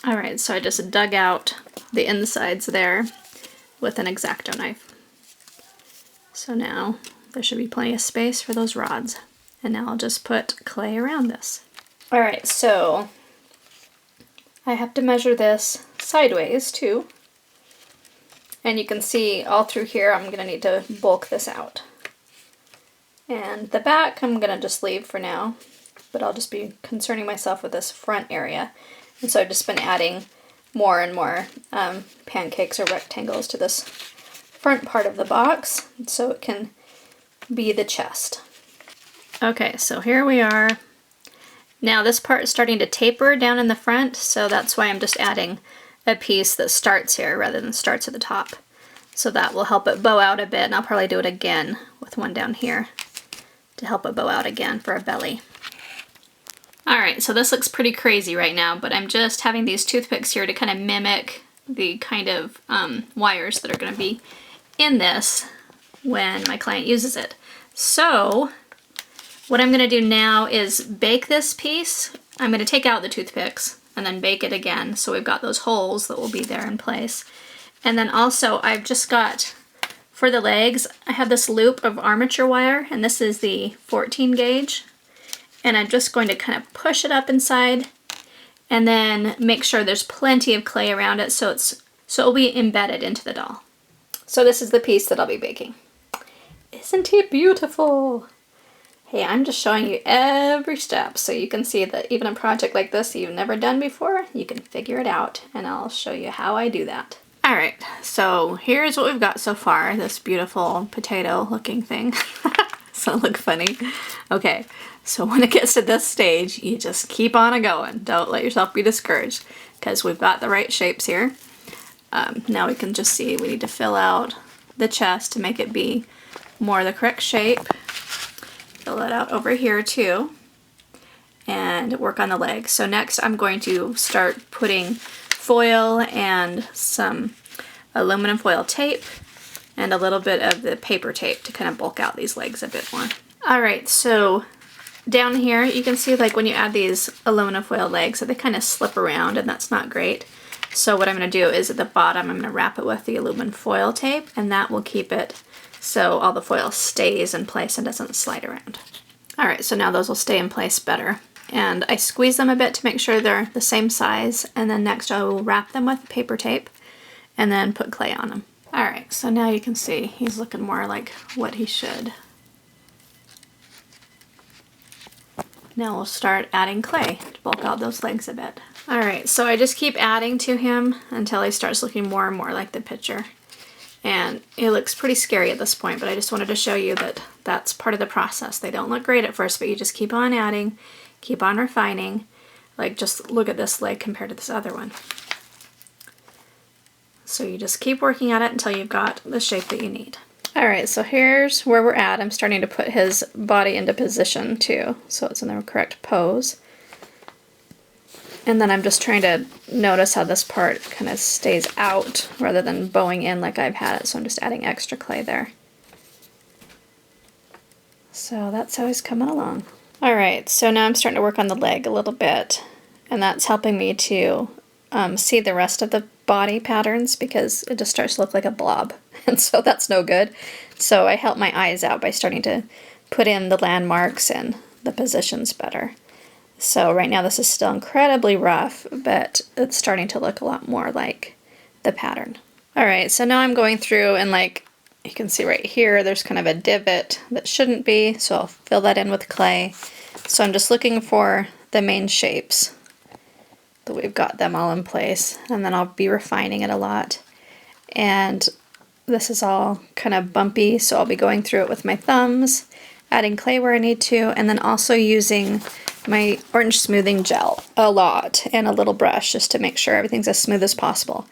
Alright, so I just dug out the insides there with an X-Acto knife. So now there should be plenty of space for those rods. And now I'll just put clay around this. Alright, so I have to measure this sideways too. And you can see all through here I'm going to need to bulk this out. And the back I'm going to just leave for now, but I'll just be concerning myself with this front area. And so I've just been adding more and more pancakes or rectangles to this front part of the box so it can be the chest. Okay, so here we are. Now this part is starting to taper down in the front, so that's why I'm just adding a piece that starts here rather than starts at the top. So that will help it bow out a bit, and I'll probably do it again with one down here to help it bow out again for a belly. Alright, so this looks pretty crazy right now, but I'm just having these toothpicks here to kind of mimic the kind of wires that are going to be in this when my client uses it. So what I'm going to do now is bake this piece. I'm going to take out the toothpicks and then bake it again, so we've got those holes that will be there in place. And then also I've just got, for the legs, I have this loop of armature wire, and this is the 14 gauge. And I'm just going to kind of push it up inside and then make sure there's plenty of clay around it so it'll be embedded into the doll. So this is the piece that I'll be baking. Isn't he beautiful? Hey, I'm just showing you every step so you can see that even a project like this that you've never done before, you can figure it out, and I'll show you how I do that. Alright, so here's what we've got so far, this beautiful potato looking thing. Does that look funny? Okay, so when it gets to this stage, you just keep on going. Don't let yourself be discouraged, because we've got the right shapes here. Now we can just see we need to fill out the chest to make it be more the correct shape. Fill that out over here too, and work on the legs. So next I'm going to start putting foil and some aluminum foil tape and a little bit of the paper tape to kind of bulk out these legs a bit more. Alright, so down here you can see like when you add these aluminum foil legs that they kind of slip around, and that's not great. So what I'm going to do is at the bottom I'm going to wrap it with the aluminum foil tape, and that will keep it so all the foil stays in place and doesn't slide around. Alright, so now those will stay in place better. And I squeeze them a bit to make sure they're the same size, and then next I will wrap them with paper tape and then put clay on them. Alright, so now you can see he's looking more like what he should. Now we'll start adding clay to bulk out those legs a bit. Alright, so I just keep adding to him until he starts looking more and more like the picture. And it looks pretty scary at this point, but I just wanted to show you that that's part of the process. They don't look great at first, but you just keep on adding, keep on refining. Like, just look at this leg compared to this other one. So you just keep working at it until you've got the shape that you need. Alright, so here's where we're at. I'm starting to put his body into position too, so it's in the correct pose. And then I'm just trying to notice how this part kind of stays out rather than bowing in like I've had it, so I'm just adding extra clay there. So that's how he's coming along. Alright, so now I'm starting to work on the leg a little bit, and that's helping me to see the rest of the body patterns, because it just starts to look like a blob, and so that's no good. So I help my eyes out by starting to put in the landmarks and the positions better. So right now this is still incredibly rough, but it's starting to look a lot more like the pattern. Alright, so now I'm going through, and like you can see right here, there's kind of a divot that shouldn't be, so I'll fill that in with clay. So I'm just looking for the main shapes, that we've got them all in place, and then I'll be refining it a lot. And this is all kind of bumpy, so I'll be going through it with my thumbs, adding clay where I need to, and then also using my orange smoothing gel a lot and a little brush just to make sure everything's as smooth as possible.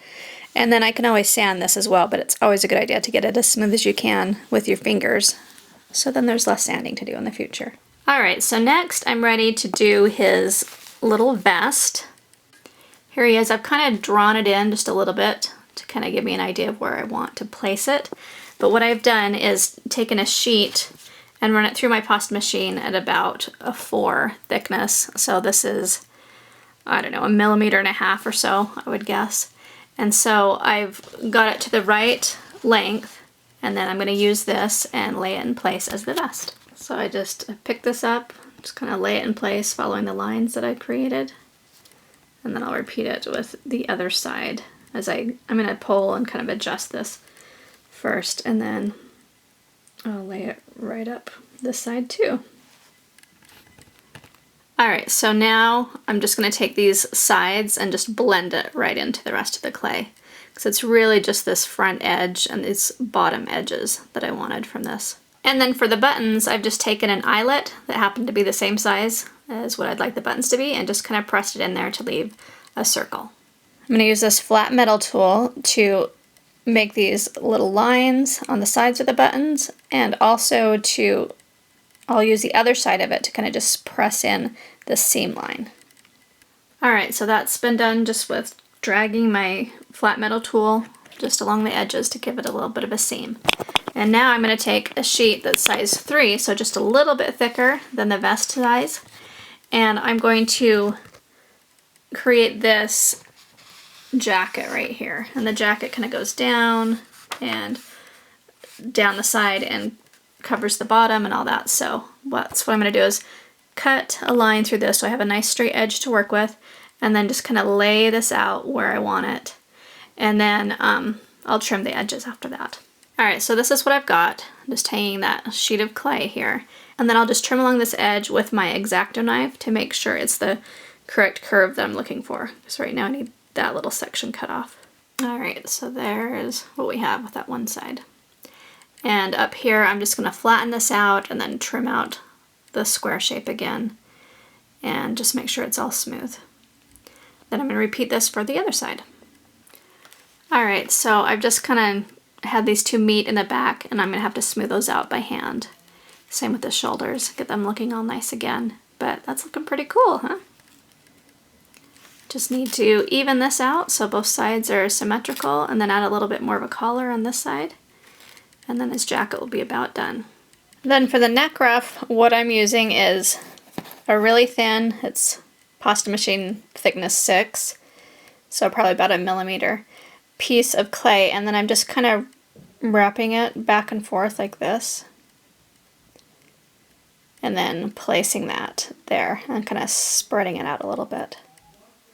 And then I can always sand this as well, but it's always a good idea to get it as smooth as you can with your fingers, so then there's less sanding to do in the future. Alright, so next I'm ready to do his little vest. Here he is. I've kind of drawn it in just a little bit to kind of give me an idea of where I want to place it. But what I've done is taken a sheet and run it through my pasta machine at about a 4 thickness. So this is I don't know, 1.5 mm or so, I would guess. And so I've got it to the right length, and then I'm going to use this and lay it in place as the vest. So I just pick this up, just kind of lay it in place following the lines that I created. And then I'll repeat it with the other side as I'm going to pull and kind of adjust this first, and then I'll lay it right up this side too. Alright, so now I'm just going to take these sides and just blend it right into the rest of the clay. Because it's really just this front edge and these bottom edges that I wanted from this. And then for the buttons, I've just taken an eyelet that happened to be the same size as what I'd like the buttons to be and just kind of pressed it in there to leave a circle. I'm going to use this flat metal tool to make these little lines on the sides of the buttons, and also I'll use the other side of it to kind of just press in the seam line. Alright, so that's been done just with dragging my flat metal tool just along the edges to give it a little bit of a seam. And now I'm going to take a sheet that's size 3, so just a little bit thicker than the vest size, and I'm going to create this jacket right here. And the jacket kind of goes down and down the side and covers the bottom and all that. So what I'm going to do is cut a line through this so I have a nice straight edge to work with, and then just kind of lay this out where I want it. And then I'll trim the edges after that. Alright, so this is what I've got. I'm just hanging that sheet of clay here. And then I'll just trim along this edge with my X-Acto knife to make sure it's the correct curve that I'm looking for. So right now I need that little section cut off. Alright, so there's what we have with that one side. And up here I'm just going to flatten this out and then trim out the square shape again and just make sure it's all smooth. Then I'm going to repeat this for the other side. Alright, so I've just kind of had these two meet in the back, and I'm going to have to smooth those out by hand. Same with the shoulders, get them looking all nice again. But that's looking pretty cool, huh? Just need to even this out so both sides are symmetrical, and then add a little bit more of a collar on this side. And then this jacket will be about done. Then for the neck ruff, what I'm using is a really thin, it's pasta machine thickness 6, so probably about 1 millimeter, piece of clay, and then I'm just kind of wrapping it back and forth like this. And then placing that there and kind of spreading it out a little bit.